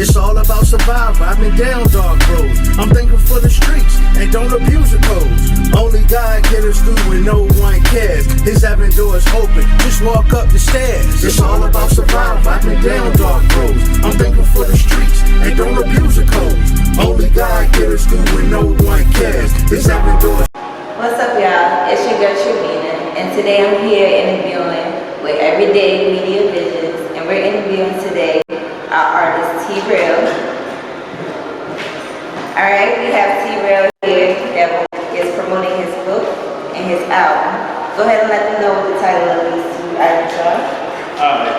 It's all about survival. I've been down dark roads. I'm thankful for the streets and don't abuse the codes. Only God get us through when no one cares. His heaven doors open. Just walk up the stairs. It's all about survival. I've been down dark roads. I'm thankful for the streets and don't abuse the codes. Only God get us through when no one cares. His heaven doors. What's up, y'all? It's your girl Trevina, and today I'm here interviewing with Everydaymediavisions, and we're interviewing today our artist T-Real. Alright, we have T-Real here that is promoting his book and his album. Go ahead and let them know what the title of these two items are.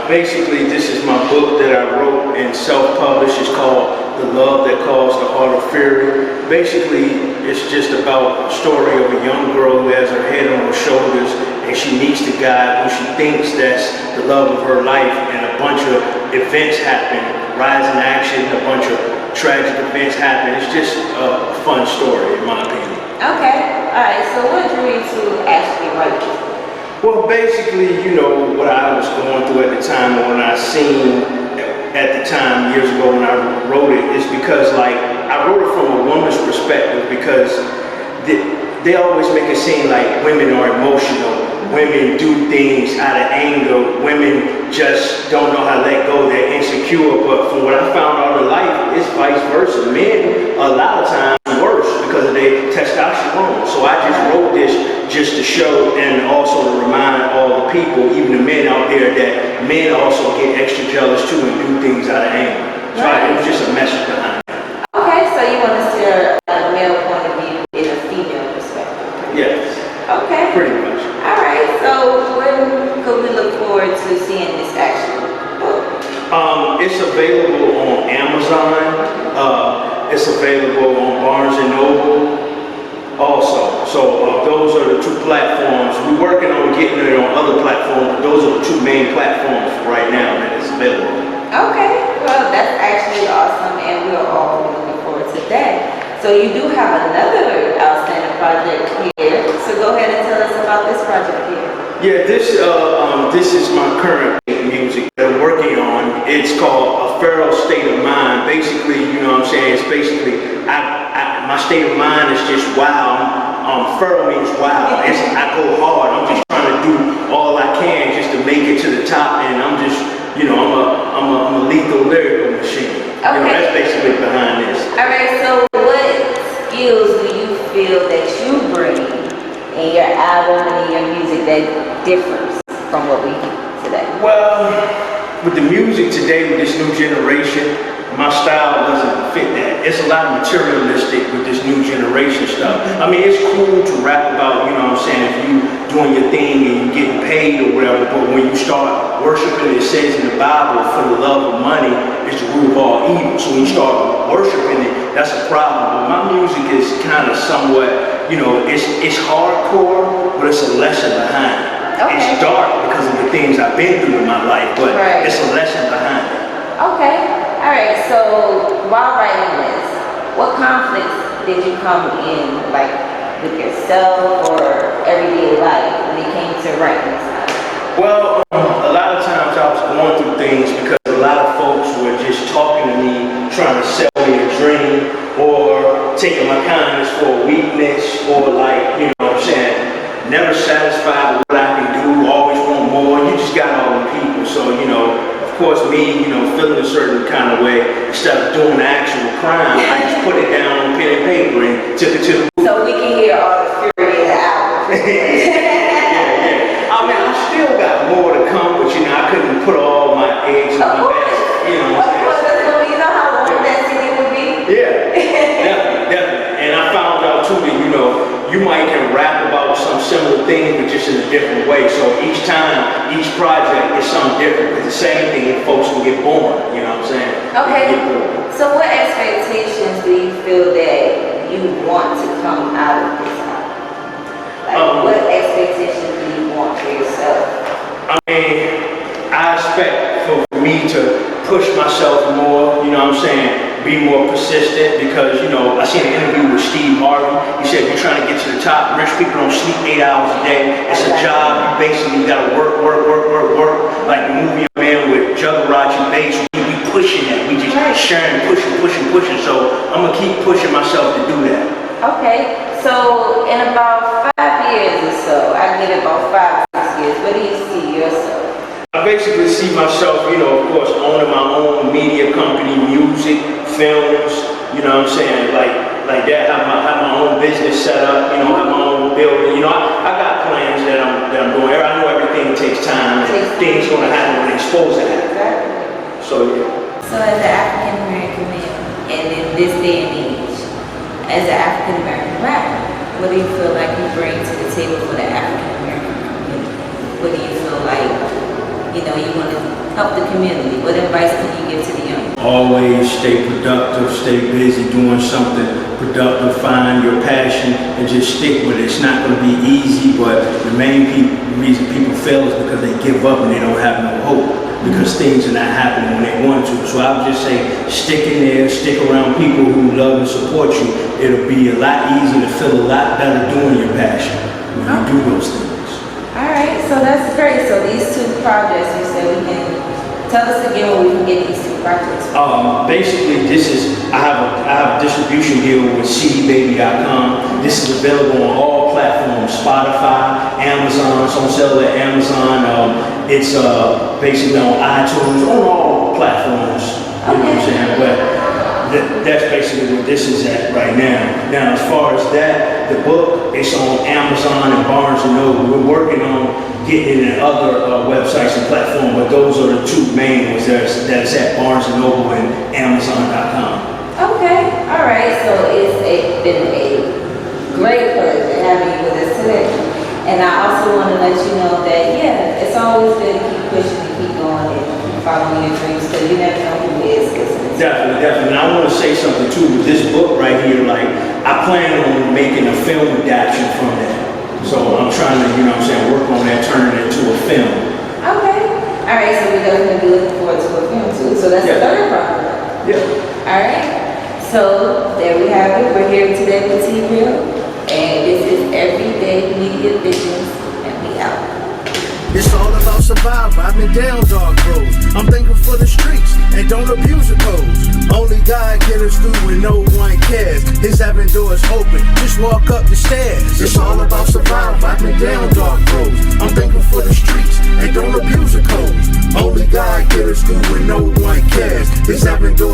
Basically, this is my book that I wrote and self-published. It's called The Love That Caused the Art of Fearing. Basically, it's just about a story of a young girl who has her head on her shoulders and she meets the guy who she thinks that's the love of her life, and a bunch of events happen, rising action, a bunch of tragic events happen. It's just a fun story, in my opinion. Okay, alright, so what drew you to actually write this? Well, basically, you know, what I was going through at the time, or when I seen at the time, years ago when I wrote it, is because, like, I wrote it from a woman's perspective, because they always make it seem like women are emotional. Women do things out of anger. Women just don't know how to let go. They're insecure. But from what I found out in life, it's vice versa. Men are a lot of times worse because of their testosterone. So I just wrote this just to show, and also to remind all the people, even the men out there, that men also get extra jealous too and do things out of anger. So it was just a message behind it. Okay, so you want to see a male point of view in a female perspective? Yes. Okay. Pretty much. Alright, so when could we look forward to seeing this actual book? It's available on Amazon. It's available on Barnes & Noble also. So those are the two platforms. We're working on getting it on other platforms, but those are the two main platforms right now that it's available. Okay, well that's actually awesome, and we're all looking forward to that. So you do have another outstanding project here, so go ahead and tell us about this project here. Yeah, this is my current music that I'm working on. It's called A Feral State of Mind. Basically, you know what I'm saying, it's basically, my state of mind is just wild. Feral means wild. I go hard. I'm just trying to do all I can just to make it to the top, and I'm just, you know, I'm a lethal lyrical machine. Okay. You know, that's basically behind this. Alright, so what skills do you feel that you bring in your album and in your music that differs from what we do today? Well, with the music today, with this new generation, my style doesn't fit that. It's a lot of materialistic with this new generation stuff. I mean, it's cool to rap about, you know what I'm saying, if you doing your thing and you getting paid or whatever, but when you start worshiping, it says in the Bible, for the love of money is the root of all evil. So when you start worshiping it, that's a problem. But my music is kind of somewhat, you know, it's hardcore, but it's a lesson behind it. Okay. It's dark because of the things I've been through in my life, but it's a lesson behind it. Okay. Alright, so while writing this, what conflicts did you come in, like, with yourself or everyday life when it came to writing this album? Well, a lot of times I was going through things because a lot of folks were just talking to me, trying to sell me a dream, or taking my kindness for a weakness, or like, you know what I'm saying, never satisfied with what I can do, always want more. You just got all the people, so, you know, of course me, you know, feeling a certain kind of way, instead of doing the actual crime, I just put it down on pen and paper and took it to the So we can hear all the fury of the album. yeah. I mean, I still got more to come, but you know, I couldn't put all my eggs in one basket. You know what I'm saying? You know how long that CD would be? Yeah, definitely. And I found out too that, you know, you might can rap about some similar thing, but just in a different way. So each time, each project is something different. It's the same thing, and folks can get bored. You know what I'm saying? Okay. So what expectations do you feel that you want to come out of this album? Like, what expectations do you want for yourself? I mean, I expect for me to push myself more. You know what I'm saying? Be more persistent, because, you know, I seen an interview with Steve Harvey. He said, you're trying to get to the top. Rich people don't sleep 8 hours a day. It's a job. You basically got to work. Like the movie Man with Juggarachi Bass, we pushing that. We just sharing, pushing. So I'm gonna keep pushing myself to do that. Okay, so in about 5 years or so, I give it about 5, 6 years, where do you see yourself? I basically see myself, you know, of course, owning my own media company, music, films, you know what I'm saying, like that, have my own business set up, you know, have my own building, you know, I got plans that I'm doing. I know everything takes time, and things gonna happen when they're supposed to happen. Exactly. So yeah. So as an African American male, and in this day and age, as an African American man, what do you feel like you bring to the table for the African American community? What do you feel like, you know, you want to help the community? What advice can you give to the young? Always stay productive, stay busy doing something productive, find your passion and just stick with it. It's not going to be easy, but the main reason people fail is because they give up and they don't have no hope, because things are not happening when they want to. So I would just say stick in there, stick around people who love and support you. It'll be a lot easier to feel a lot better doing your passion when you do those things. All right, so that's great. So these 2 projects, you said we can tell us again where we can get these 2 projects. Basically, I have a distribution deal with cdbaby.com. This is available on all platforms: Spotify, Amazon. It's on sale at Amazon. It's basically on iTunes, on all platforms. You know what I'm saying? But that's basically what this is at right now. Now, as far as that, the book, it's on Amazon and Barnes & Noble. We're working on getting it in other websites and platforms, but those are the 2 main ones that is at Barnes & Noble and Amazon.com. Okay, all right. So it's been a great pleasure having you with us today. And I also want to let you know that, yeah, it's always good to keep pushing and keep going and keep following your dreams, because you never know who is listening. Definitely. And I want to say something too with this book right here. Like, I plan on making a film adaptation from that. So I'm trying to, you know what I'm saying, work on that, turning it into a film. Okay. All right, so we're definitely be looking forward to a film too. So that's the 3rd project. Yeah. All right. So there we have it. We're here today with T-Real. And this is Everyday Media Visions. And we out. It's all about survival. I've been down dark roads. I'm thankful for the streets and don't abuse the codes. Only God get us through when no one cares. His 7 doors open. Just walk up the stairs. It's all about survival. I've been down dark roads. I'm thankful for the streets and don't abuse the codes. Only God get us through when no one cares. His 7 doors.